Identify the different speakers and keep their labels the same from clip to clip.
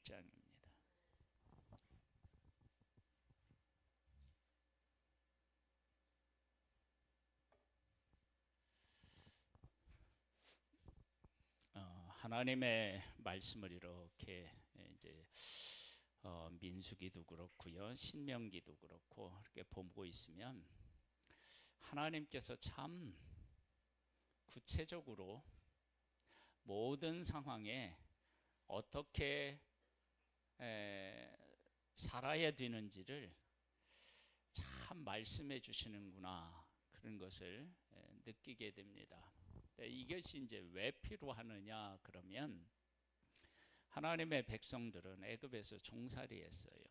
Speaker 1: 21장입니다. 하나님의 말씀을 이렇게 이제 민수기도 그렇고요, 신명기도 그렇고 이렇게 보고 있으면 하나님께서 참 구체적으로 모든 상황에 어떻게 살아야 되는지를 참 말씀해 주시는구나, 그런 것을 느끼게 됩니다. 이것이 이제 왜 필요하느냐 그러면, 하나님의 백성들은 애굽에서 종살이했어요.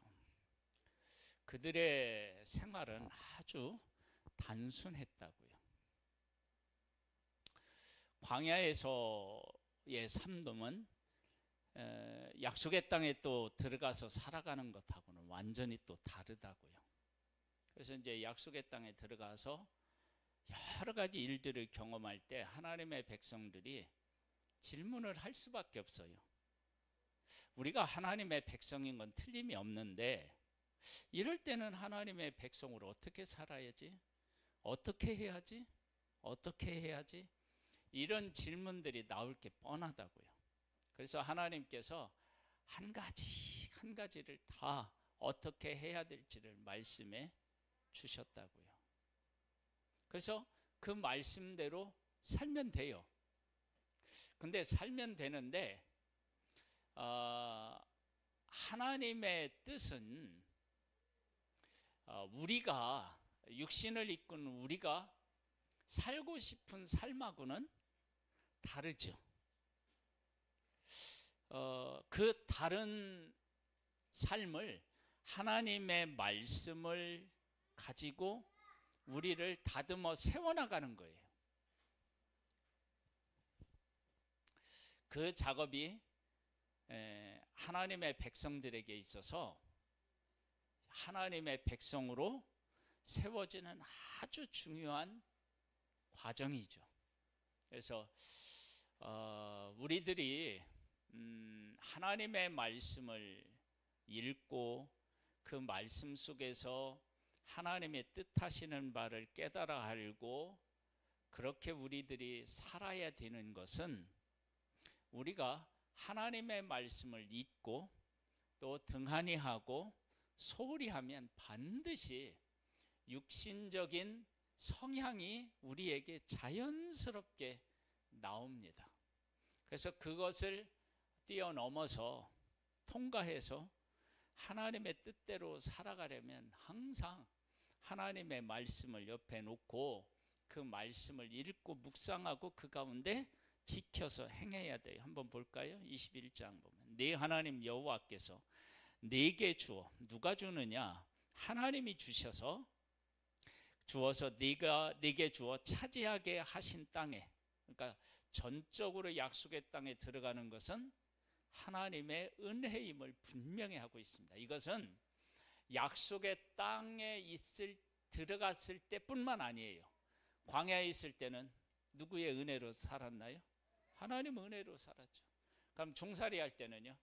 Speaker 1: 그들의 생활은 아주 단순했다고요. 광야에서의 삶은 약속의 땅에 또 들어가서 살아가는 것하고는 완전히 또 다르다고요. 그래서 이제 약속의 땅에 들어가서 여러 가지 일들을 경험할 때 하나님의 백성들이 질문을 할 수밖에 없어요. 우리가 하나님의 백성인 건 틀림이 없는데, 이럴 때는 하나님의 백성으로 어떻게 살아야지? 어떻게 해야지? 어떻게 해야지? 이런 질문들이 나올 게 뻔하다고요. 그래서 하나님께서 한 가지 한 가지를 다 어떻게 해야 될지를 말씀해 주셨다고요. 그래서 그 말씀대로 살면 돼요. 근데 살면 되는데 하나님의 뜻은 우리가, 육신을 입은 우리가 살고 싶은 삶하고는 다르죠. 그 다른 삶을 하나님의 말씀을 가지고 우리를 다듬어 세워나가는 거예요. 그 작업이 하나님의 백성들에게 있어서 하나님의 백성으로 세워지는 아주 중요한 과정이죠. 그래서 우리들이 하나님의 말씀을 읽고 그 말씀 속에서 하나님의 뜻하시는 바를 깨달아 알고 그렇게 우리들이 살아야 되는 것은, 우리가 하나님의 말씀을 읽고 또 등한히 하고 소홀히 하면 반드시 육신적인 성향이 우리에게 자연스럽게 나옵니다. 그래서 그것을 뛰어넘어서 통과해서 하나님의 뜻대로 살아가려면 항상 하나님의 말씀을 옆에 놓고 그 말씀을 읽고 묵상하고 그 가운데 지켜서 행해야 돼요. 한번 볼까요? 21장 보면, 네 하나님 여호와께서 네게 주어, 누가 주느냐? 하나님이 주어서 네게 주어 차지하게 하신 땅에, 그러니까 전적으로 약속의 땅에 들어가는 것은 하나님의 은혜임을 분명히 하고 있습니다. 이것은 약속의 땅에 들어갔을 때뿐만 아니에요. 광야에 있을 때는 누구의 은혜로 살았나요? 하나님 은혜로 살았죠. 그럼 종살이 할 때는요?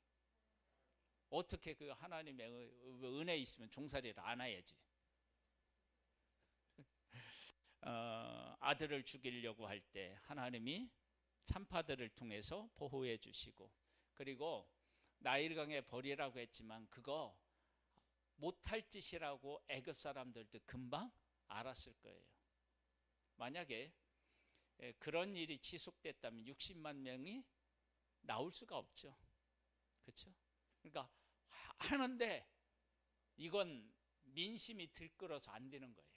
Speaker 1: 어떻게 그 하나님의 은혜 있으면 종살이를 안 해야지. 아들을 죽이려고 할 때 하나님이 산파들을 통해서 보호해 주시고, 그리고 나일강에 버리라고 했지만 그거 못할 짓이라고 애굽 사람들도 금방 알았을 거예요. 만약에 그런 일이 지속됐다면 60만 명이 나올 수가 없죠. 그렇죠? 그러니까 하는데 이건 민심이 들끓어서 안 되는 거예요.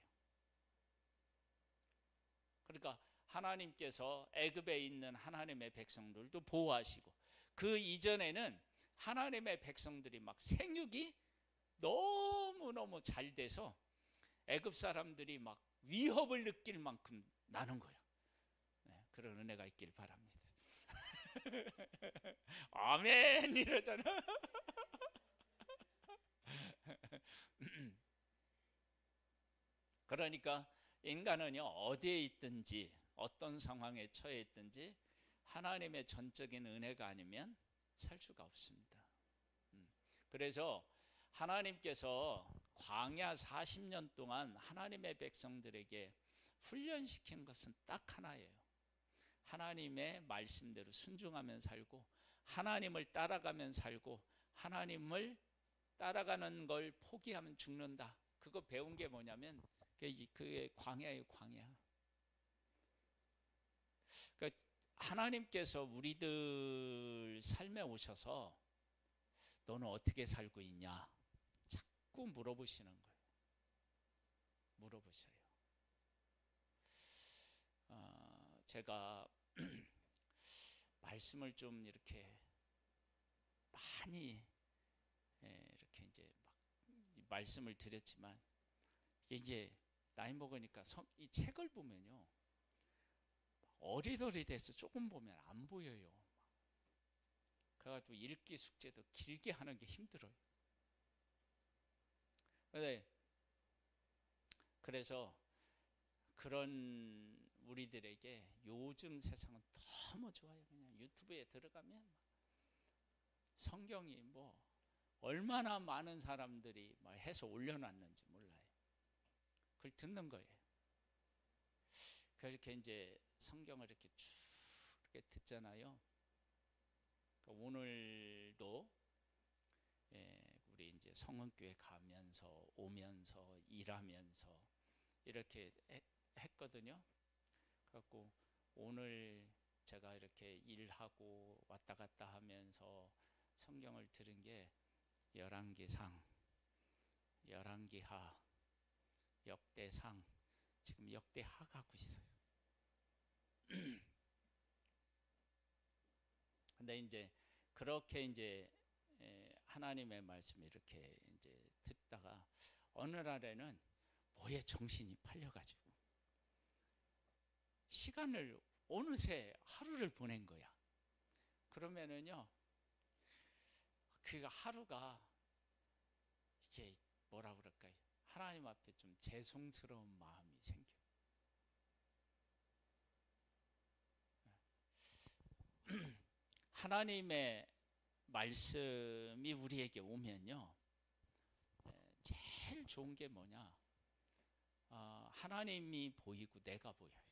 Speaker 1: 그러니까 하나님께서 애굽에 있는 하나님의 백성들도 보호하시고, 그 이전에는 하나님의 백성들이 막 생육이 너무너무 잘 돼서 애굽 사람들이 막 위협을 느낄 만큼 나는 거야. 네, 그런 은혜가 있길 바랍니다. 아멘 이러잖아. 그러니까 인간은요, 어디에 있든지 어떤 상황에 처해 있든지 하나님의 전적인 은혜가 아니면 살 수가 없습니다. 그래서 하나님께서 광야 40년 동안 하나님의 백성들에게 훈련시킨 것은 딱 하나예요. 하나님의 말씀대로 순종하면 살고, 하나님을 따라가면 살고, 하나님을 따라가는 걸 포기하면 죽는다. 그거 배운 게 뭐냐면 그게 광야예요, 광야. 그러니까 하나님께서 우리들 삶에 오셔서 너는 어떻게 살고 있냐 자꾸 물어보시는 거예요. 물어보셔요. 제가 말씀을 좀 이렇게 많이 이렇게 이제 막 말씀을 드렸지만, 이제 나이 먹으니까 이 책을 보면요, 어리더리돼서 조금 보면 안 보여요. 그래가지고 읽기 숙제도 길게 하는 게 힘들어요. 그래서 그런 우리들에게 요즘 세상은 너무 좋아요. 그냥 유튜브에 들어가면 성경이 뭐 얼마나 많은 사람들이 해서 올려놨는지 몰라요. 그걸 듣는 거예요. 그렇게 이제 성경을 이렇게 쭉 이렇게 듣잖아요. 그러니까 오늘도 우리 이제 성은교회 가면서 오면서 일하면서 이렇게 했거든요. 그래갖고 오늘 제가 이렇게 일하고 왔다 갔다 하면서 성경을 들은 게 열왕기상, 열왕기하, 역대상, 지금 역대하 가고 있어요. 근데 이제 그렇게 이제 하나님의 말씀을 이렇게 이제 듣다가 어느 날에는 뭐에 정신이 팔려가지고 시간을 어느새 하루를 보낸 거야. 그러면은요, 그 하루가 이게 뭐라 그럴까요? 하나님 앞에 좀 죄송스러운 마음이 생겨요. 하나님의 말씀이 우리에게 오면요, 제일 좋은 게 뭐냐? 하나님이 보이고 내가 보여요.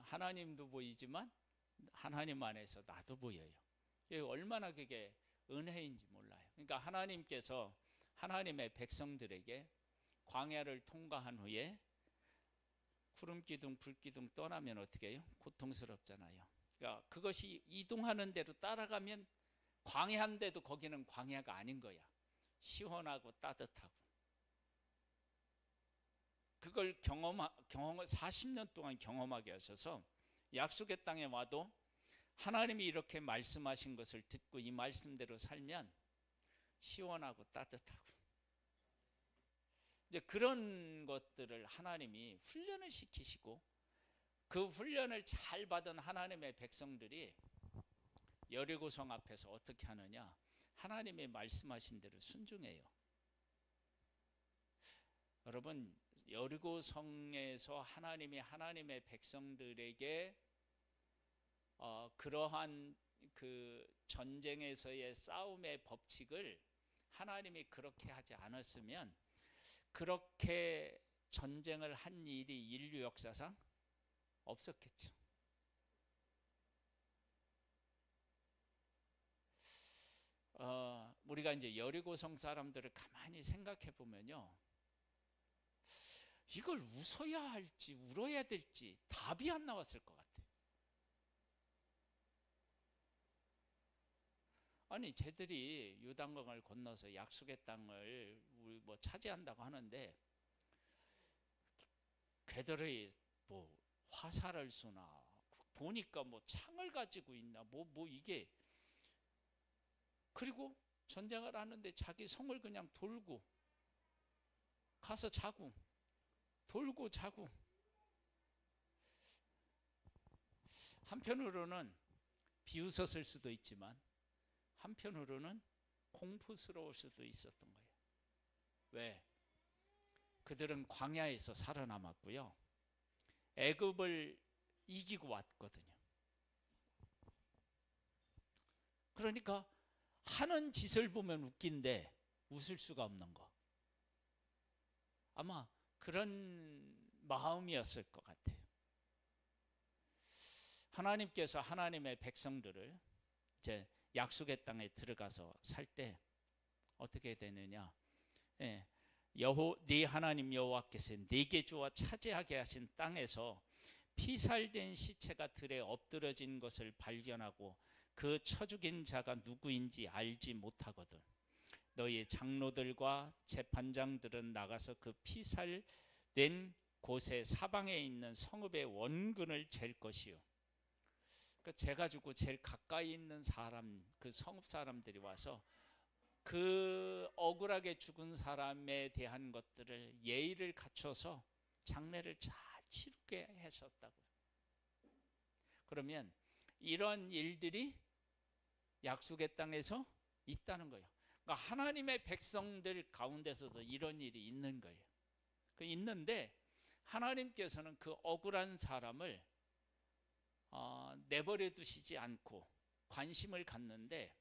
Speaker 1: 하나님도 보이지만 하나님 안에서 나도 보여요. 얼마나 그게 은혜인지 몰라요. 그러니까 하나님께서 하나님의 백성들에게 광야를 통과한 후에 구름기둥 불기둥 떠나면 어떻게 해요? 고통스럽잖아요. 그러니까 그것이 이동하는 대로 따라가면 광야인데도 거기는 광야가 아닌 거야. 시원하고 따뜻하고. 그걸 40년 동안 경험하게 하셔서 약속의 땅에 와도 하나님이 이렇게 말씀하신 것을 듣고 이 말씀대로 살면 시원하고 따뜻하고, 이제 그런 것들을 하나님이 훈련을 시키시고, 그 훈련을 잘 받은 하나님의 백성들이 여리고성 앞에서 어떻게 하느냐? 하나님의 말씀하신 대로 순종해요. 여러분, 여리고성에서 하나님이 하나님의 백성들에게 그러한 그 전쟁에서의 싸움의 법칙을 하나님이 그렇게 하지 않았으면 그렇게 전쟁을 한 일이 인류 역사상 없었겠죠. 우리가 이제 여리고성 사람들을 가만히 생각해 보면요, 이걸 웃어야 할지 울어야 될지 답이 안 나왔을 것 같아요. 아니, 쟤들이 요단강을 건너서 약속의 땅을 뭐 차지한다고 하는데, 걔들이 뭐 화살을 쏘나 보니까 뭐 창을 가지고 있나 뭐 이게, 그리고 전쟁을 하는데 자기 성을 그냥 돌고 가서 자고 돌고 자고. 한편으로는 비웃었을 수도 있지만 한편으로는 공포스러울 수도 있었던 거예요. 왜? 그들은 광야에서 살아남았고요, 애굽을 이기고 왔거든요. 그러니까 하는 짓을 보면 웃긴데 웃을 수가 없는 거. 아마 그런 마음이었을 것 같아요. 하나님께서 하나님의 백성들을 이제 약속의 땅에 들어가서 살 때 어떻게 되느냐? 예, 네 하나님 여호와께서 네게 주어 차지하게 하신 땅에서 피살된 시체가 들에 엎드러진 것을 발견하고 그 쳐 죽인 자가 누구인지 알지 못하거든. 너희 장로들과 재판장들은 나가서 그 피살된 곳에 사방에 있는 성읍의 원근을 잴 것이요. 재가지고 제일 가까이 있는 사람, 그 성읍 사람들이 와서 그 억울하게 죽은 사람에 대한 것들을 예의를 갖춰서 장례를 잘 치르게 했었다고요. 그러면 이런 일들이 약속의 땅에서 있다는 거예요. 그러니까 하나님의 백성들 가운데서도 이런 일이 있는 거예요. 있는데 하나님께서는 그 억울한 사람을 내버려 두시지 않고 관심을 갖는데,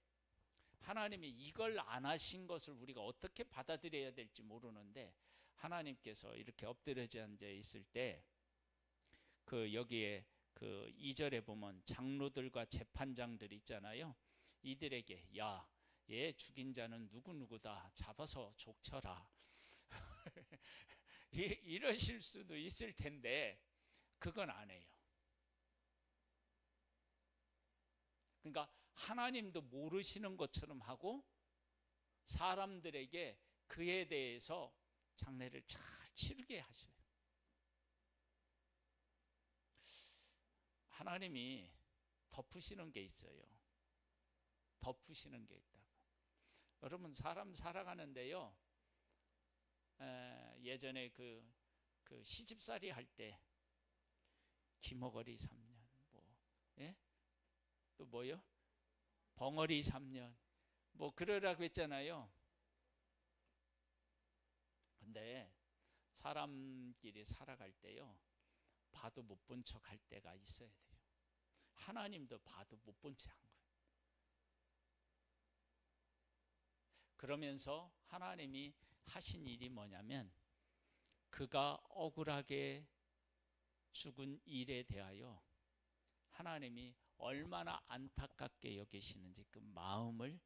Speaker 1: 하나님이 이걸 안 하신 것을 우리가 어떻게 받아들여야 될지 모르는데, 하나님께서 이렇게 엎드려져 앉아 있을 때 여기에 2절에 보면 장로들과 재판장들이 있잖아요. 이들에게 야, 얘 죽인 자는 누구누구다, 잡아서 족쳐라. 이러실 수도 있을 텐데 그건 안 해요. 그러니까 하나님도 모르시는 것처럼 하고 사람들에게 그에 대해서 장례를 잘 치르게 하셔요. 하나님이 덮으시는 게 있어요. 덮으시는 게 있다고. 여러분, 사람 살아가는데요, 예전에 시집살이 할 때 귀머거리 3년, 예? 또 뭐요? 벙어리 3년, 그러라고 했잖아요. 근데 사람끼리 살아갈 때요, 봐도 못 본 척 할 때가 있어야 돼요. 하나님도 봐도 못 본 척 한 거예요. 그러면서 하나님이 하신 일이 뭐냐면, 그가 억울하게 죽은 일에 대하여 하나님이 얼마나 안타깝게 여기시는지 그 마음을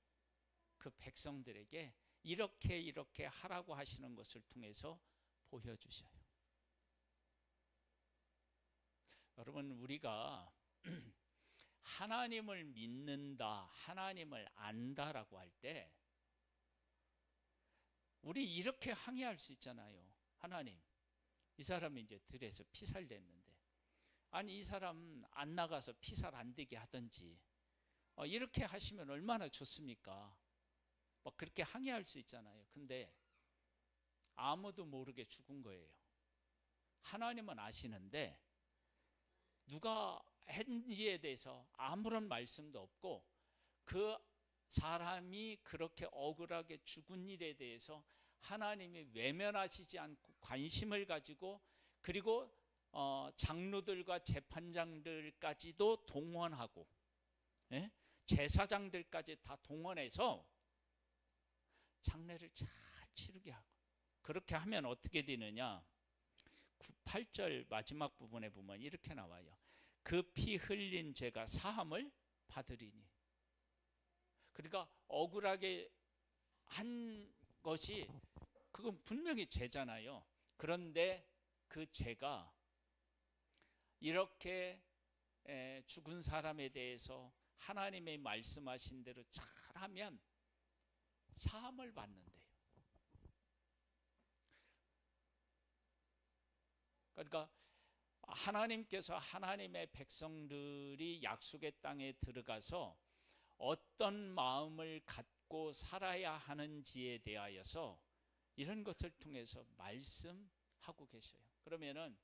Speaker 1: 그 백성들에게 이렇게 하라고 하시는 것을 통해서 보여주셔요. 여러분, 우리가 하나님을 믿는다, 하나님을 안다라고 할 때 우리 이렇게 항의할 수 있잖아요. 하나님, 이 사람이 이제 들에서 피살됐는데, 아니 이 사람 안 나가서 피살 안 되게 하든지 이렇게 하시면 얼마나 좋습니까? 그렇게 항의할 수 있잖아요. 근데 아무도 모르게 죽은 거예요. 하나님은 아시는데 누가 했는지에 대해서 아무런 말씀도 없고, 그 사람이 그렇게 억울하게 죽은 일에 대해서 하나님이 외면하시지 않고 관심을 가지고, 그리고 장로들과 재판장들까지도 동원하고, 예? 제사장들까지 다 동원해서 장례를 잘 치르게 하고, 그렇게 하면 어떻게 되느냐? 8절 마지막 부분에 보면 이렇게 나와요. 그 피 흘린 죄가 사함을 받으리니. 그러니까 억울하게 한 것이, 그건 분명히 죄잖아요. 그런데 그 죄가 이렇게 죽은 사람에 대해서 하나님의 말씀하신 대로 잘하면 사함을 받는데요. 그러니까 하나님께서 하나님의 백성들이 약속의 땅에 들어가서 어떤 마음을 갖고 살아야 하는지에 대하여서 이런 것을 통해서 말씀하고 계셔요. 그러면은,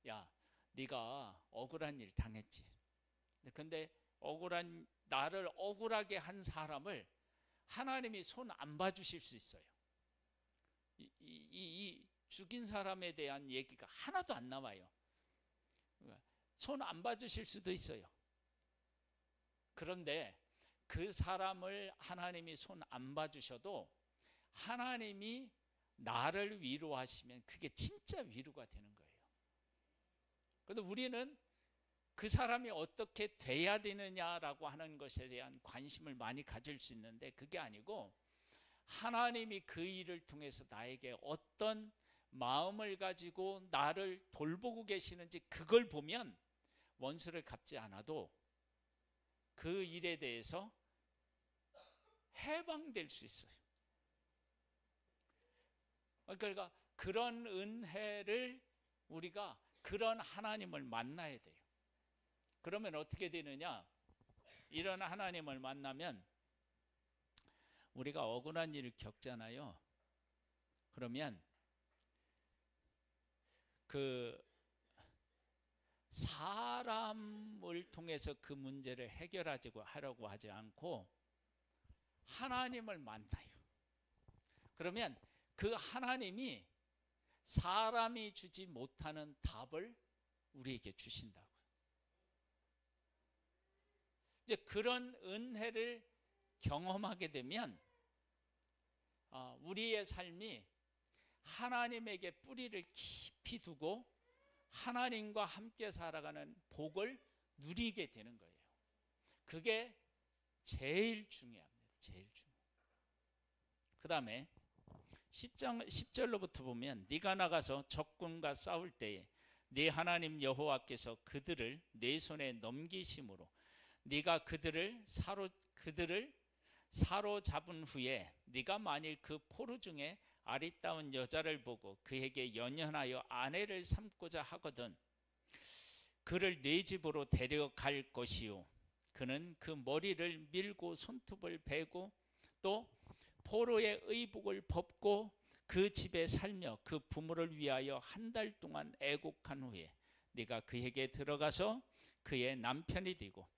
Speaker 1: 야, 네가 억울한 일 당했지. 근데 나를 억울하게 한 사람을 하나님이 손 안 봐주실 수 있어요. 이 죽인 사람에 대한 얘기가 하나도 안 나와요. 손 안 봐주실 수도 있어요. 그런데 그 사람을 하나님이 손 안 봐주셔도 하나님이 나를 위로하시면 그게 진짜 위로가 되는 거예요. 그런데 우리는 그 사람이 어떻게 돼야 되느냐라고 하는 것에 대한 관심을 많이 가질 수 있는데, 그게 아니고 하나님이 그 일을 통해서 나에게 어떤 마음을 가지고 나를 돌보고 계시는지, 그걸 보면 원수를 갚지 않아도 그 일에 대해서 해방될 수 있어요. 그러니까 그런 은혜를, 우리가 그런 하나님을 만나야 돼요. 그러면 어떻게 되느냐? 이런 하나님을 만나면 우리가 억울한 일을 겪잖아요. 그러면 그 사람을 통해서 그 문제를 해결하려고 하지 않고 하나님을 만나요. 그러면 그 하나님이 사람이 주지 못하는 답을 우리에게 주신다고요. 이제 그런 은혜를 경험하게 되면 우리의 삶이 하나님에게 뿌리를 깊이 두고 하나님과 함께 살아가는 복을 누리게 되는 거예요. 그게 제일 중요합니다. 제일 중요해요. 그 다음에 10절로부터 보면, 네가 나가서 적군과 싸울 때에 네 하나님 여호와께서 그들을 네 손에 넘기심으로 네가 그들을 사로잡은 후에 네가 만일 그 포로 중에 아리따운 여자를 보고 그에게 연연하여 아내를 삼고자 하거든 그를 네 집으로 데려갈 것이요, 그는 그 머리를 밀고 손톱을 베고 또 포로의 의복을 벗고 그 집에 살며 그 부모를 위하여 한 달 동안 애곡한 후에 네가 그에게 들어가서 그의 남편이 되고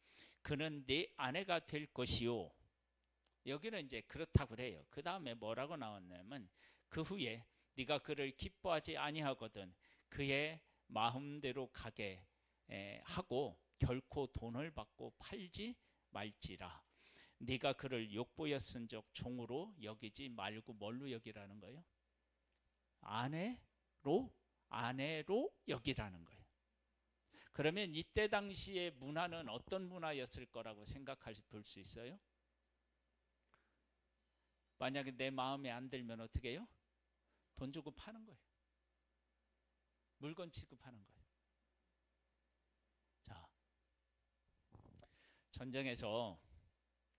Speaker 1: 그는 네 아내가 될 것이요. 여기는 이제 그렇다고 그래요. 그 다음에 뭐라고 나왔냐면, 그 후에 네가 그를 기뻐하지 아니하거든 그의 마음대로 가게 하고 결코 돈을 받고 팔지 말지라. 네가 그를 욕보였은적 종으로 여기지 말고 뭘로 여기라는 거예요? 아내로 여기라는 거예요. 그러면 이때 당시의 문화는 어떤 문화였을 거라고 볼 수 있어요? 만약에 내 마음에 안 들면 어떻게 해요? 돈 주고 파는 거예요. 물건 취급하는 거예요. 자, 전쟁에서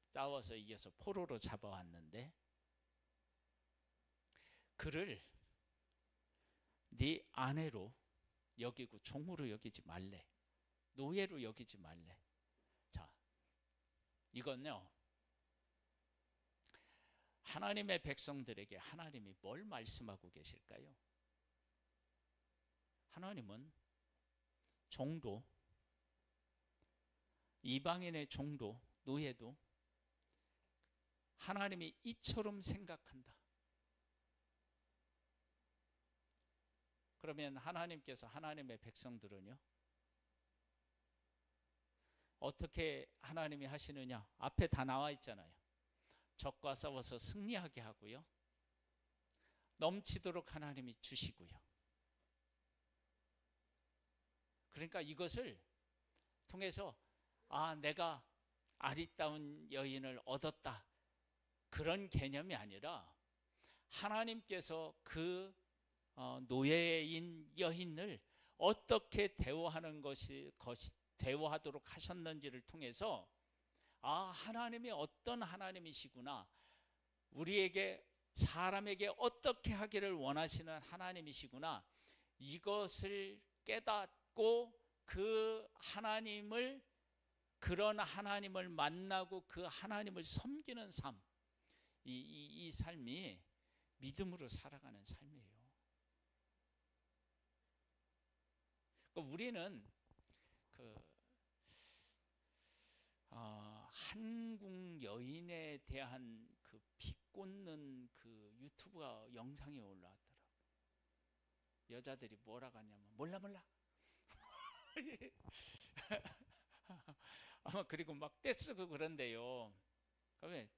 Speaker 1: 싸워서 이겨서 포로로 잡아왔는데 그를 네 아내로 여기고 종으로 여기지 말래. 노예로 여기지 말래. 자, 이건요, 하나님의 백성들에게 하나님이 뭘 말씀하고 계실까요? 하나님은 종도, 이방인의 종도, 노예도 하나님이 이처럼 생각한다. 그러면 하나님께서 하나님의 백성들은요, 어떻게 하나님이 하시느냐? 앞에 다 나와 있잖아요. 적과 싸워서 승리하게 하고요, 넘치도록 하나님이 주시고요. 그러니까 이것을 통해서 내가 아리따운 여인을 얻었다, 그런 개념이 아니라 하나님께서 그 노예인 여인을 어떻게 대우하도록 하셨는지를 통해서 하나님이 어떤 하나님이시구나, 우리에게, 사람에게 어떻게 하기를 원하시는 하나님이시구나, 이것을 깨닫고 그런 하나님을 만나고 그 하나님을 섬기는 삶, 이 삶이 믿음으로 살아가는 삶이에요. 그러니까 우리는 한국 여인에 대한 그 비꼬는 그 유튜브 영상이 올라왔더라고요. 여자들이 뭐라고 하냐면 몰라 아마 그리고 막 떼쓰고 그런데요, 그러면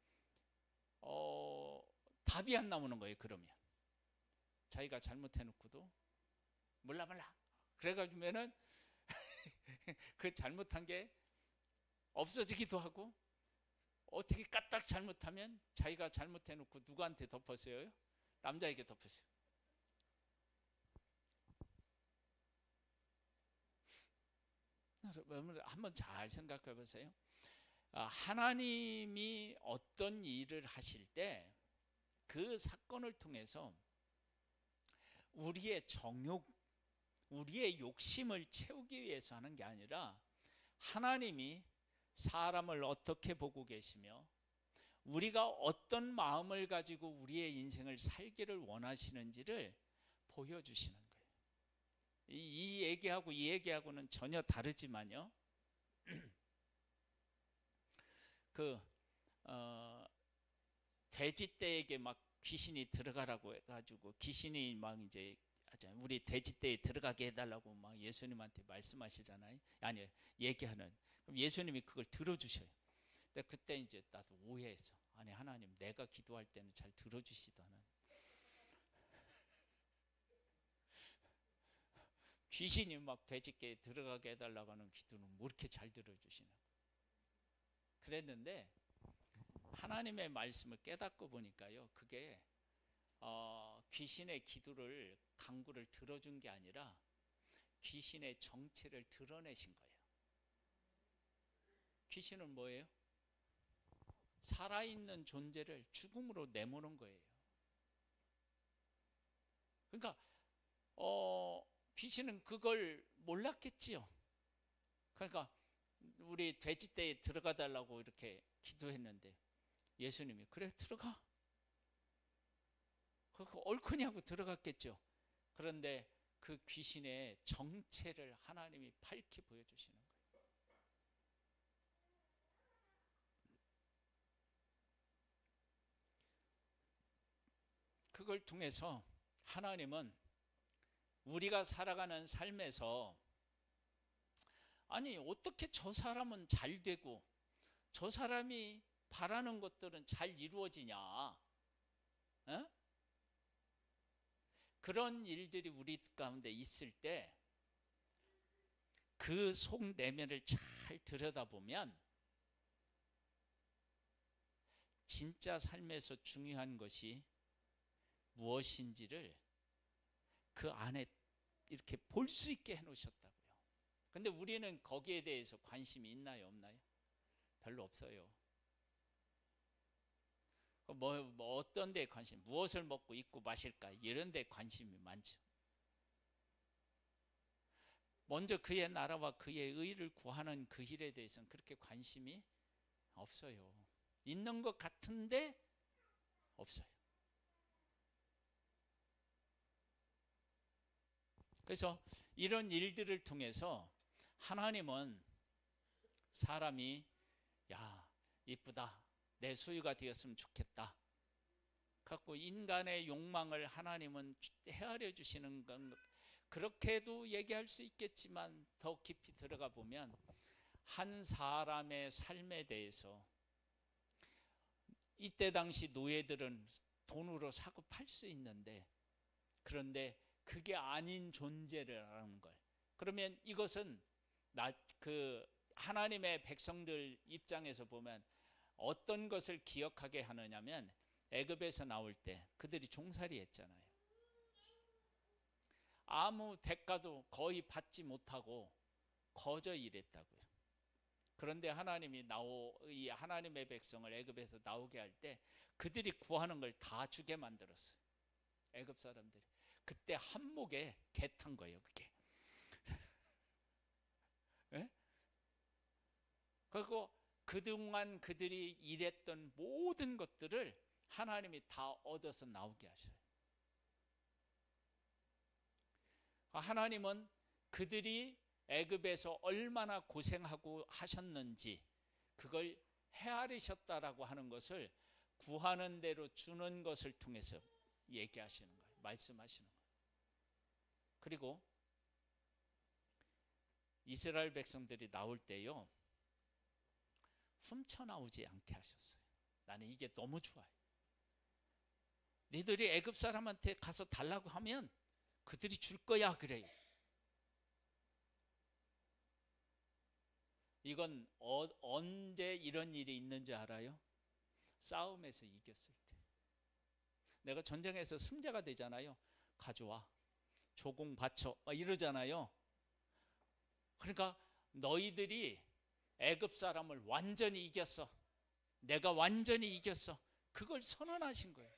Speaker 1: 답이 안 나오는 거예요. 그러면 자기가 잘못해놓고도 몰라 그래가지고면은 그 잘못한 게 없어지기도 하고, 어떻게 까딱 잘못하면 자기가 잘못해놓고 누구한테 덮었어요? 남자에게 덮었어요. 한번 잘 생각해 보세요. 하나님이 어떤 일을 하실 때 그 사건을 통해서 우리의 정욕, 우리의 욕심을 채우기 위해서 하는 게 아니라 하나님이 사람을 어떻게 보고 계시며 우리가 어떤 마음을 가지고 우리의 인생을 살기를 원하시는지를 보여주시는 거예요. 이 얘기하고 이 얘기하고는 전혀 다르지만요. 돼지떼에게 막 귀신이 들어가라고 해가지고 귀신이 막 이제 우리 돼지떼에 들어가게 해달라고 막 예수님한테 말씀하시잖아요. 아니, 얘기하는. 그럼 예수님이 그걸 들어주셔요. 근데 그때 이제 나도 오해했어. 아니, 하나님, 내가 기도할 때는 잘 들어주시도 않아. 귀신이 막 돼지떼에 들어가게 해달라고 하는 기도는 뭐 이렇게 잘 들어주시나. 그랬는데 하나님의 말씀을 깨닫고 보니까요, 그게 귀신의 기도를, 간구를 들어준 게 아니라 귀신의 정체를 드러내신 거예요. 귀신은 뭐예요? 살아있는 존재를 죽음으로 내모는 거예요. 그러니까 귀신은 그걸 몰랐겠지요. 그러니까 우리 돼지떼에 들어가 달라고 이렇게 기도했는데 예수님이 그래 들어가, 그거 옳거냐고 들어갔겠죠. 그런데 그 귀신의 정체를 하나님이 밝히 보여주시는 거예요. 그걸 통해서 하나님은 우리가 살아가는 삶에서 아니, 어떻게 저 사람은 잘 되고 저 사람이 바라는 것들은 잘 이루어지냐, 어? 그런 일들이 우리 가운데 있을 때 그 속 내면을 잘 들여다보면 진짜 삶에서 중요한 것이 무엇인지를 그 안에 이렇게 볼 수 있게 해놓으셨다고요. 근데 우리는 거기에 대해서 관심이 있나요, 없나요? 별로 없어요. 뭐 어떤 데 관심, 무엇을 먹고 입고 마실까, 이런 데 관심이 많죠. 먼저 그의 나라와 그의 의를 구하는 그 일에 대해서는 그렇게 관심이 없어요. 있는 것 같은데 없어요. 그래서 이런 일들을 통해서 하나님은 사람이 야, 이쁘다, 내 소유가 되었으면 좋겠다 갖고 인간의 욕망을 하나님은 헤아려 주시는 건, 그렇게도 얘기할 수 있겠지만 더 깊이 들어가 보면 한 사람의 삶에 대해서 이때 당시 노예들은 돈으로 사고 팔 수 있는데, 그런데 그게 아닌 존재를 하는 걸, 그러면 이것은 하나님의 백성들 입장에서 보면 어떤 것을 기억하게 하느냐면, 애굽에서 나올 때 그들이 종살이 했잖아요. 아무 대가도 거의 받지 못하고 거저 일했다고요. 그런데 하나님이 이 하나님의 백성을 애굽에서 나오게 할 때 그들이 구하는 걸 다 주게 만들었어요. 애굽 사람들이. 그때 한목에 개 탄 거예요, 그게. 네? 그리고 그동안 그들이 일했던 모든 것들을 하나님이 다 얻어서 나오게 하셔요. 하나님은 그들이 애굽에서 얼마나 고생하고 하셨는지 그걸 헤아리셨다라고 하는 것을 구하는 대로 주는 것을 통해서 얘기하시는 거예요. 말씀하시는 거예요. 그리고 이스라엘 백성들이 나올 때요, 훔쳐 나오지 않게 하셨어요. 나는 이게 너무 좋아요. 너희들이 애굽 사람한테 가서 달라고 하면 그들이 줄 거야 그래요. 이건 언제 이런 일이 있는지 알아요? 싸움에서 이겼을 때. 내가 전쟁에서 승자가 되잖아요. 가져와, 조공 바쳐 막 이러잖아요. 그러니까 너희들이 애굽 사람을 완전히 이겼어, 내가 완전히 이겼어, 그걸 선언하신 거예요.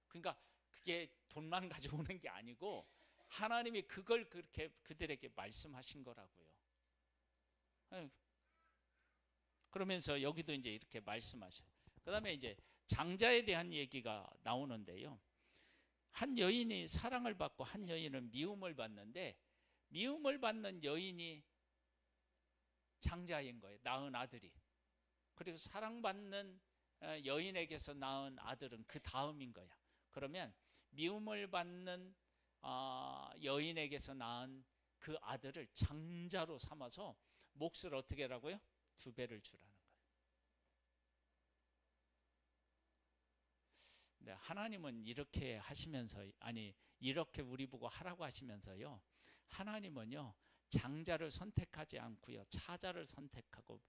Speaker 1: 그러니까 그게 돈만 가져오는 게 아니고 하나님이 그걸 그렇게 그들에게 말씀하신 거라고요. 그러면서 여기도 이제 이렇게 말씀하셔요. 그 다음에 이제 장자에 대한 얘기가 나오는데요. 한 여인이 사랑을 받고 한 여인은 미움을 받는데, 미움을 받는 여인이 장자인 거예요. 낳은 아들이. 그리고 사랑받는 여인에게서 낳은 아들은 그 다음인 거야. 그러면 미움을 받는 여인에게서 낳은 그 아들을 장자로 삼아서 몫을 어떻게 하라고요? 2배를 주라는 거예요. 근데 하나님은 이렇게 하시면서, 아니 이렇게 우리 보고 하라고 하시면서요, 하나님은요 장자를 선택하지 않고요 차자를 선택하고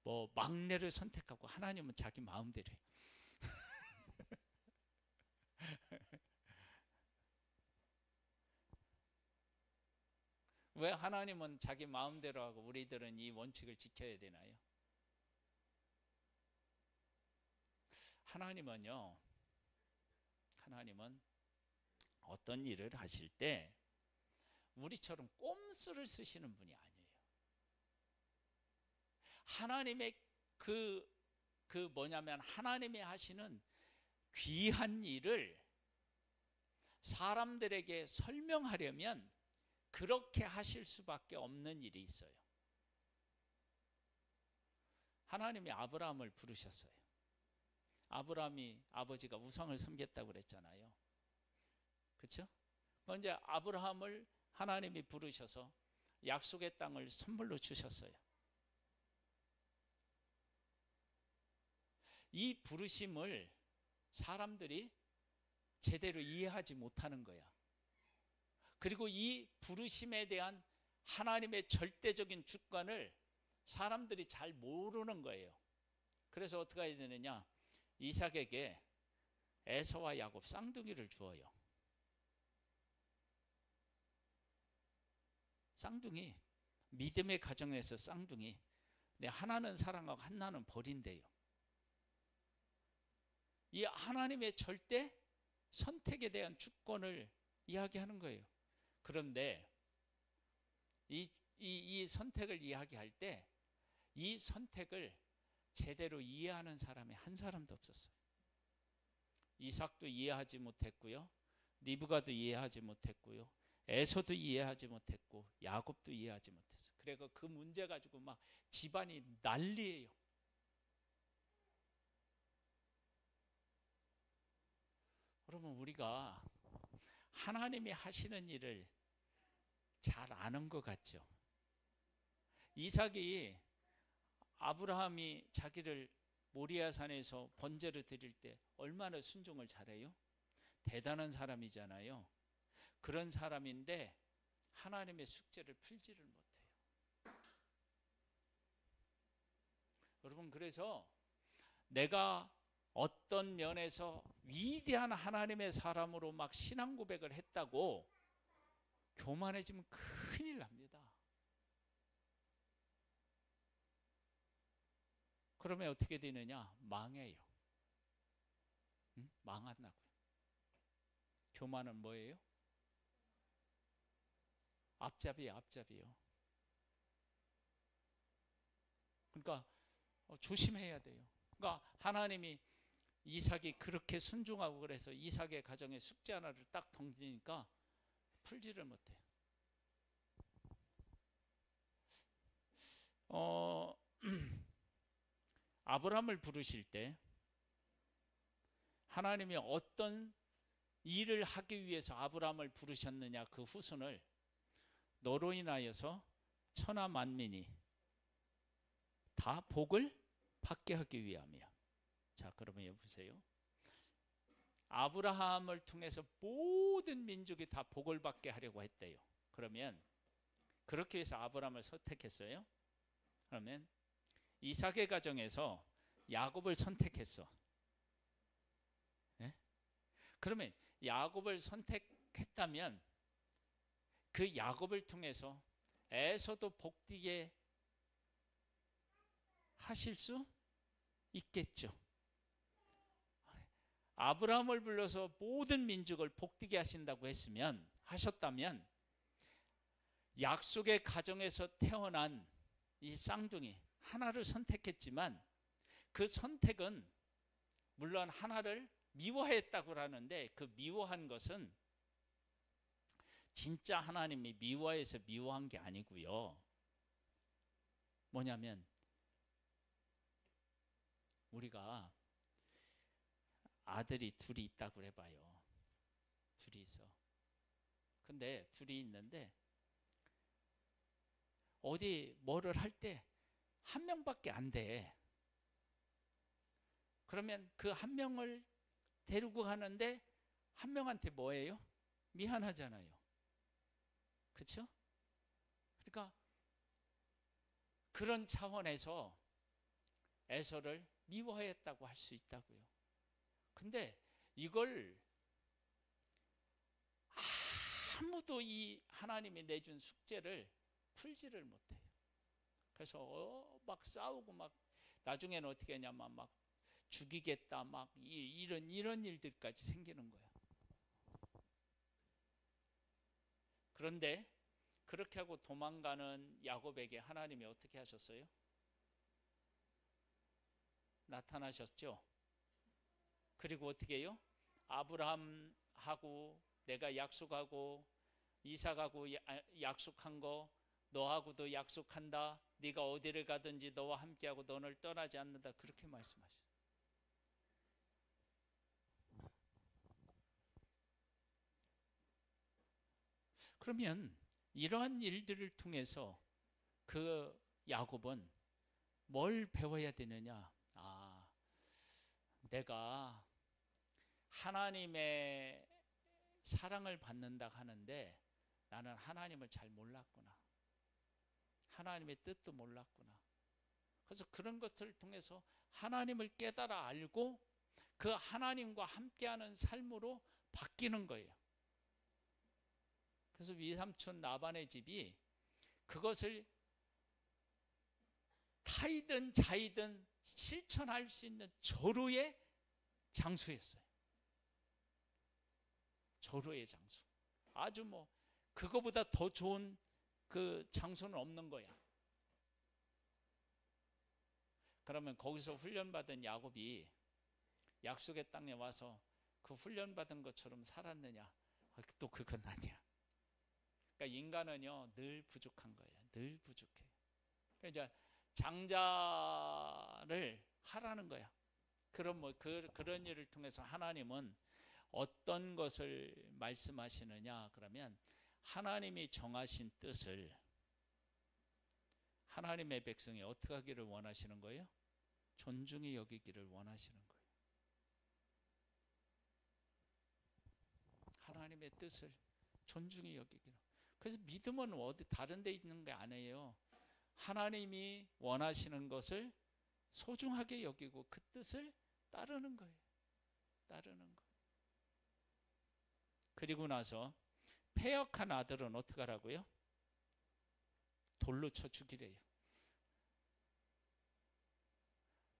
Speaker 1: 뭐 막내를 선택하고, 하나님은 자기 마음대로 해요. 왜 하나님은 자기 마음대로 하고 우리들은 이 원칙을 지켜야 되나요? 하나님은 어떤 일을 하실 때 우리처럼 꼼수를 쓰시는 분이 아니에요. 하나님의 하나님이 하시는 귀한 일을 사람들에게 설명하려면 그렇게 하실 수밖에 없는 일이 있어요. 하나님이 아브라함을 부르셨어요. 아브라함이 아버지가 우상을 섬겼다고 그랬잖아요. 그렇죠? 먼저 아브라함을 하나님이 부르셔서 약속의 땅을 선물로 주셨어요. 이 부르심을 사람들이 제대로 이해하지 못하는 거야. 그리고 이 부르심에 대한 하나님의 절대적인 주권을 사람들이 잘 모르는 거예요. 그래서 어떻게 해야 되느냐? 이삭에게 에서와 야곱 쌍둥이를 주어요. 쌍둥이, 믿음의 가정에서 쌍둥이. 근데 하나는 사랑하고 하나는 버린대요. 이 하나님의 절대 선택에 대한 주권을 이야기하는 거예요. 그런데 이 선택을 이야기할 때 이 선택을 제대로 이해하는 사람이 한 사람도 없었어요. 이삭도 이해하지 못했고요, 리브가도 이해하지 못했고요, 에서도 이해하지 못했고, 야곱도 이해하지 못했어요. 그래서 그 문제 가지고 막 집안이 난리예요. 여러분, 우리가 하나님이 하시는 일을 잘 아는 것 같죠? 이삭이, 아브라함이 자기를 모리아산에서 번제를 드릴 때 얼마나 순종을 잘해요? 대단한 사람이잖아요. 그런 사람인데 하나님의 숙제를 풀지를 못해요. 여러분, 그래서 내가 어떤 면에서 위대한 하나님의 사람으로 막 신앙 고백을 했다고 교만해지면 큰일 납니다. 그러면 어떻게 되느냐? 망해요. 망한다고요. 교만은 뭐예요? 앞잡이에요, 앞잡이요. 그러니까 조심해야 돼요. 그러니까 하나님이 이삭이 그렇게 순종하고 그래서 이삭의 가정에 숙제 하나를 딱 던지니까 풀지를 못해요. 아브라함을 부르실 때 하나님이 어떤 일을 하기 위해서 아브라함을 부르셨느냐, 그 후순을 너로 인하여서 천하 만민이 다 복을 받게 하기 위함이야. 자, 그러면 여기 보세요. 아브라함을 통해서 모든 민족이 다 복을 받게 하려고 했대요. 그러면 그렇게 해서 아브라함을 선택했어요. 그러면 이삭의 가정에서 야곱을 선택했어. 네? 그러면 야곱을 선택했다면 그 야곱을 통해서 에서도 복되게 하실 수 있겠죠. 아브라함을 불러서 모든 민족을 복되게 하신다고 하셨다면 약속의 가정에서 태어난 이 쌍둥이 하나를 선택했지만 그 선택은 물론 하나를 미워했다고 하는데 그 미워한 것은 진짜 하나님이 미워해서 미워한 게 아니고요. 뭐냐면 우리가 아들이 둘이 있다고 해봐요. 둘이 있어. 근데 둘이 있는데 어디 뭐를 할 때 한 명밖에 안 돼. 그러면 그 한 명을 데리고 가는데 한 명한테 뭐예요? 미안하잖아요. 그렇죠? 그러니까 그런 차원에서 에서를 미워했다고 할 수 있다고요. 근데 이걸 아무도 이 하나님이 내준 숙제를 풀지를 못해요. 그래서 막 싸우고 막 나중에는 어떻게 하냐면 막 죽이겠다 막 이런 일들까지 생기는 거야. 그런데 그렇게 하고 도망가는 야곱에게 하나님이 어떻게 하셨어요? 나타나셨죠. 그리고 어떻게 해요? 아브라함하고 내가 약속하고 이삭하고 약속한 거 너하고도 약속한다. 네가 어디를 가든지 너와 함께하고 너를 떠나지 않는다. 그렇게 말씀하셨어요. 그러면 이러한 일들을 통해서 그 야곱은 뭘 배워야 되느냐? 내가 하나님의 사랑을 받는다 하는데 나는 하나님을 잘 몰랐구나. 하나님의 뜻도 몰랐구나. 그래서 그런 것들을 통해서 하나님을 깨달아 알고 그 하나님과 함께하는 삶으로 바뀌는 거예요. 그래서 위삼촌 라반의 집이 그것을 타이든 자이든 실천할 수 있는 절호의 장소였어요. 절호의 장소. 아주 뭐 그거보다 더 좋은 그 장소는 없는 거야. 그러면 거기서 훈련받은 야곱이 약속의 땅에 와서 그 훈련받은 것처럼 살았느냐? 또 그건 아니야. 그러니까 인간은요 늘 부족한 거예요. 늘 부족해. 그러니까 이제 장자를 하라는 거야. 그럼 뭐 그런 일을 통해서 하나님은 어떤 것을 말씀하시느냐? 그러면 하나님이 정하신 뜻을 하나님의 백성이 어떻게 하기를 원하시는 거예요? 존중히 여기기를 원하시는 거예요. 하나님의 뜻을 존중히 여기기를. 그래서 믿음은 어디 다른 데 있는 게 아니에요. 하나님이 원하시는 것을 소중하게 여기고 그 뜻을 따르는 거예요. 따르는 거. 그리고 나서 패역한 아들은 어떻게 하라고요? 돌로 쳐 죽이래요.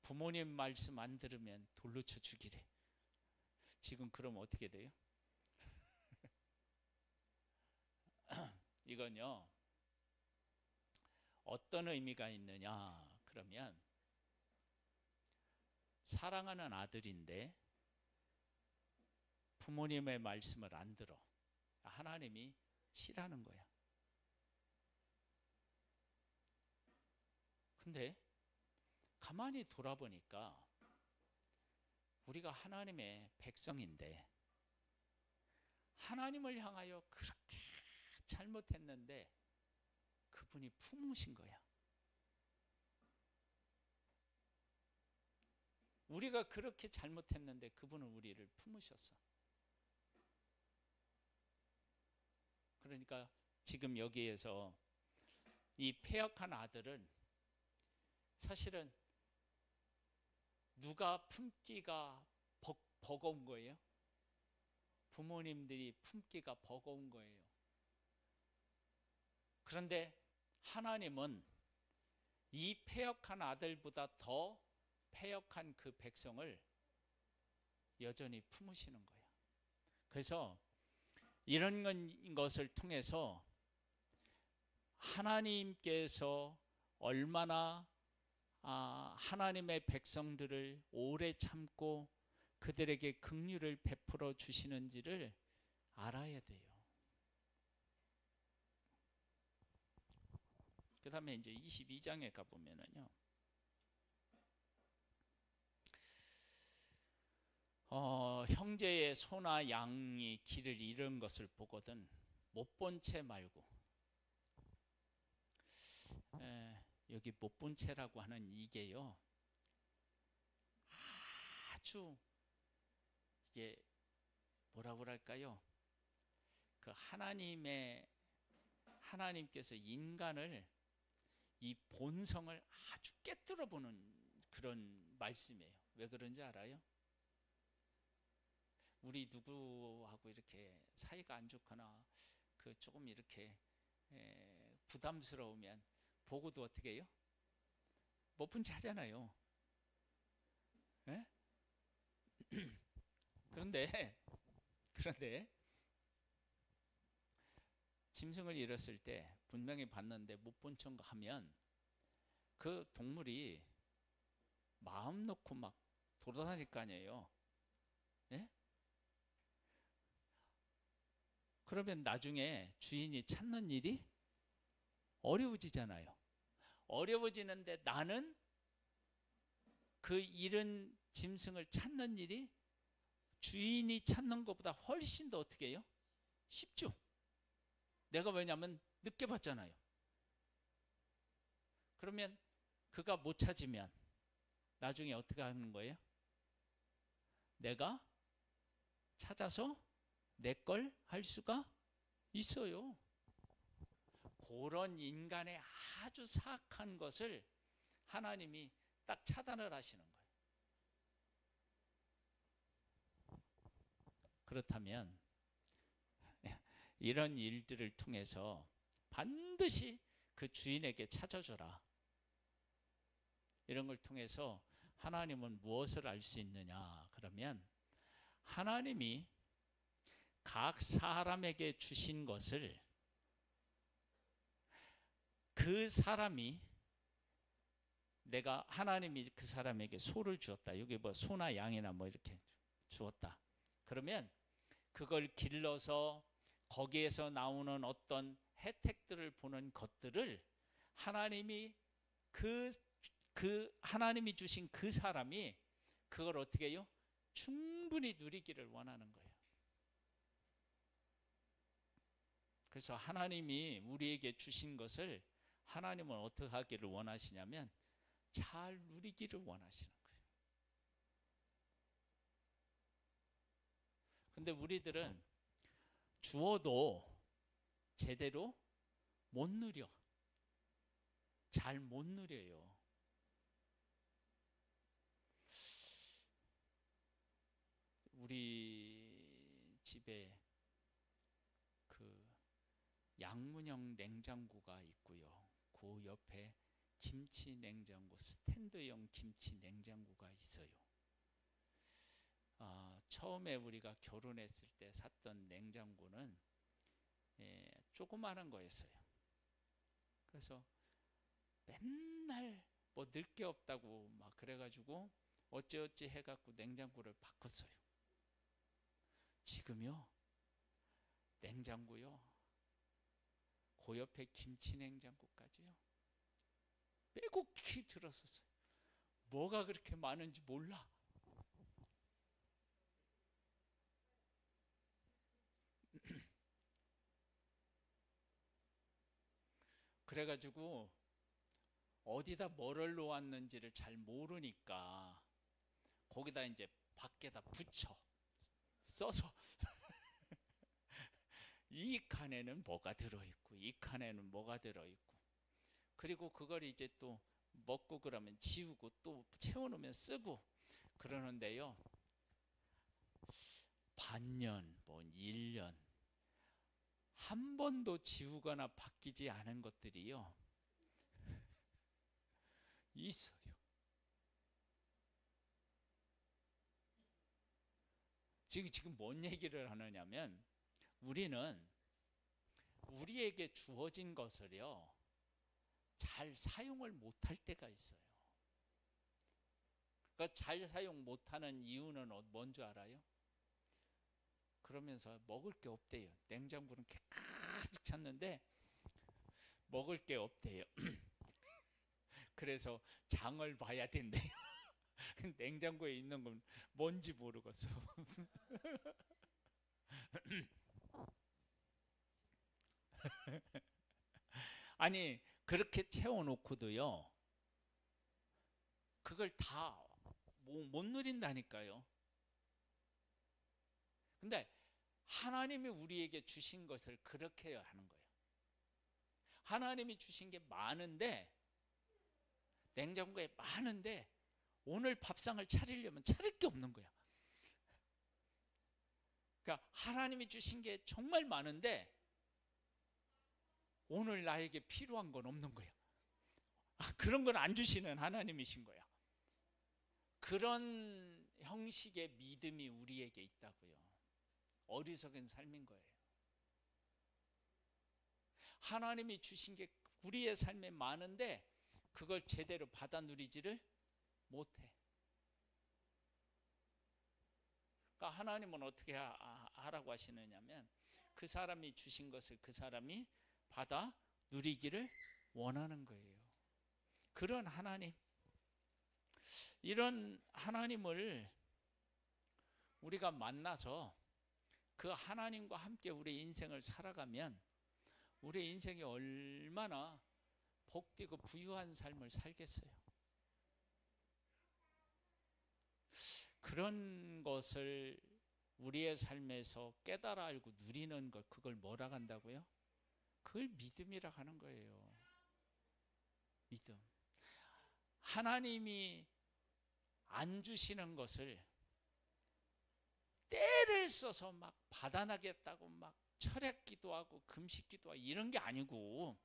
Speaker 1: 부모님 말씀 안 들으면 돌로 쳐 죽이래. 지금 그러면 어떻게 돼요? 이건요 어떤 의미가 있느냐 그러면 사랑하는 아들인데 부모님의 말씀을 안 들어. 하나님이 치라는 거야. 근데 가만히 돌아보니까 우리가 하나님의 백성인데 하나님을 향하여 그렇게 잘못했는데 그분이 품으신 거야. 우리가 그렇게 잘못했는데 그분은 우리를 품으셨어. 그러니까 지금 여기에서 이 패역한 아들은 사실은 누가 품기가 버거운 거예요? 부모님들이 품기가 버거운 거예요. 그런데 하나님은 이 패역한 아들보다 더 패역한 그 백성을 여전히 품으시는 거예요. 그래서 이런 것을 통해서 하나님께서 얼마나 하나님의 백성들을 오래 참고 그들에게 긍휼을 베풀어 주시는지를 알아야 돼요. 그 다음에 이제 22장에 가보면은요, 형제의 소나 양이 길을 잃은 것을 보거든 못 본 채 말고, 여기 못 본 채라고 하는 이게요, 아주 이게 뭐라 그럴까요? 그 하나님께서 인간을 이 본성을 아주 깨뜨려 보는 그런 말씀이에요. 왜 그런지 알아요? 우리 누구하고 이렇게 사이가 안 좋거나 그 조금 이렇게 부담스러우면 보고도 어떻게 해요? 못 본 채 하잖아요. 에? 그런데 짐승을 잃었을 때 분명히 봤는데 못 본 척 하면 그 동물이 마음 놓고 막 돌아다닐 거 아니에요. 예? 그러면 나중에 주인이 찾는 일이 어려워지잖아요. 어려워지는데 나는 그 잃은 짐승을 찾는 일이 주인이 찾는 것보다 훨씬 더 어떻게 해요? 쉽죠. 내가 왜냐면 늦게 봤잖아요. 그러면 그가 못 찾으면 나중에 어떻게 하는 거예요? 내가 찾아서 내 걸 할 수가 있어요. 그런 인간의 아주 사악한 것을 하나님이 딱 차단을 하시는 거예요. 그렇다면 이런 일들을 통해서 반드시 그 주인에게 찾아줘라. 이런 걸 통해서 하나님은 무엇을 알 수 있느냐? 그러면 하나님이 각 사람에게 주신 것을 그 사람이 하나님이 그 사람에게 소를 주었다. 여기 뭐 소나 양이나 뭐 이렇게 주었다. 그러면 그걸 길러서 거기에서 나오는 어떤 혜택들을 보는 것들을 하나님이 하나님이 주신 그 사람이 그걸 어떻게 해요? 충분히 누리기를 원하는 거예요. 그래서 하나님이 우리에게 주신 것을 하나님은 어떻게 하기를 원하시냐면 잘 누리기를 원하시는 거예요. 근데 우리들은 주어도 제대로 못 누려. 잘 못 누려요. 우리 집에 그 양문형 냉장고가 있고요. 그 옆에 김치 냉장고, 스탠드형 김치 냉장고가 있어요. 처음에 우리가 결혼했을 때 샀던 냉장고는 조그마한 거였어요. 그래서 맨날 뭐 넣을 게 없다고 막 그래가지고 어찌어찌 해갖고 냉장고를 바꿨어요. 지금요, 냉장고요, 그 옆에 김치 냉장고까지요, 빼곡히 들었었어요. 뭐가 그렇게 많은지 몰라. 그래가지고 어디다 뭐를 놓았는지를 잘 모르니까 거기다 이제 밖에다 붙여 써서 이 칸에는 뭐가 들어있고 이 칸에는 뭐가 들어있고, 그리고 그걸 이제 또 먹고 그러면 지우고 또 채워놓으면 쓰고 그러는데요. 반년, 뭐 1년 한 번도 지우거나 바뀌지 않은 것들이요 있어요. 지금 뭔 얘기를 하느냐면, 우리는 우리에게 주어진 것을요 잘 사용을 못할 때가 있어요. 그러니까 잘 사용 못하는 이유는 뭔지 알아요? 그러면서 먹을 게 없대요. 냉장고는 가득 찼는데 먹을 게 없대요. 그래서 장을 봐야 된대요. 냉장고에 있는 건 뭔지 모르겠어. 아니 그렇게 채워놓고도요 그걸 다 못 누린다니까요. 근데 하나님이 우리에게 주신 것을 그렇게 하는 거예요. 하나님이 주신 게 많은데, 냉장고에 많은데 오늘 밥상을 차리려면 차릴 게 없는 거야. 그러니까 하나님이 주신 게 정말 많은데 오늘 나에게 필요한 건 없는 거야. 그런 건 안 주시는 하나님이신 거야. 그런 형식의 믿음이 우리에게 있다고요. 어리석은 삶인 거예요. 하나님이 주신 게 우리의 삶에 많은데 그걸 제대로 받아 누리지를 못해. 그러니까 하나님은 어떻게 하라고 하시느냐면, 그 사람이 주신 것을 그 사람이 받아 누리기를 원하는 거예요. 그런 하나님, 이런 하나님을 우리가 만나서 그 하나님과 함께 우리 인생을 살아가면 우리 인생이 얼마나 복되고 부유한 삶을 살겠어요. 그런 것을 우리의 삶에서 깨달아 알고 누리는 것, 그걸 뭐라 한다고요? 그걸 믿음이라 하는 거예요. 믿음. 하나님이 안 주시는 것을 때를 써서 막 받아나겠다고 막 철학기도 하고 금식기도 하고 이런 게 아니고,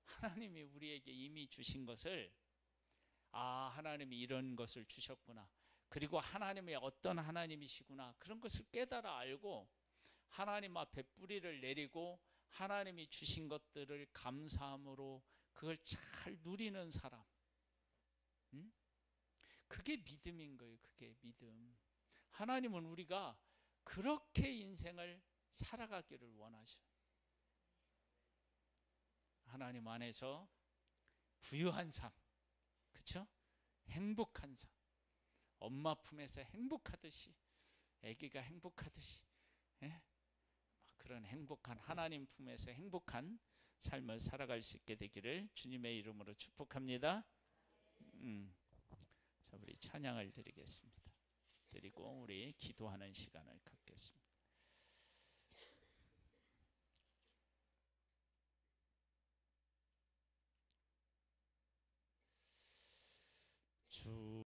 Speaker 1: 하나님이 우리에게 이미 주신 것을, 하나님이 이런 것을 주셨구나, 그리고 하나님이 어떤 하나님이시구나, 그런 것을 깨달아 알고 하나님 앞에 뿌리를 내리고 하나님이 주신 것들을 감사함으로 그걸 잘 누리는 사람, 그게 믿음인 거예요. 그게 믿음. 하나님은 우리가 그렇게 인생을 살아가기를 원하셔. 하나님 안에서 부유한 삶, 그렇죠? 행복한 삶, 엄마 품에서 행복하듯이, 아기가 행복하듯이, 예? 그런 행복한 하나님 품에서 행복한 삶을 살아갈 수 있게 되기를 주님의 이름으로 축복합니다. 자, 우리 찬양을 드리겠습니다. 드리고 우리 기도하는 시간을 갖겠습니다.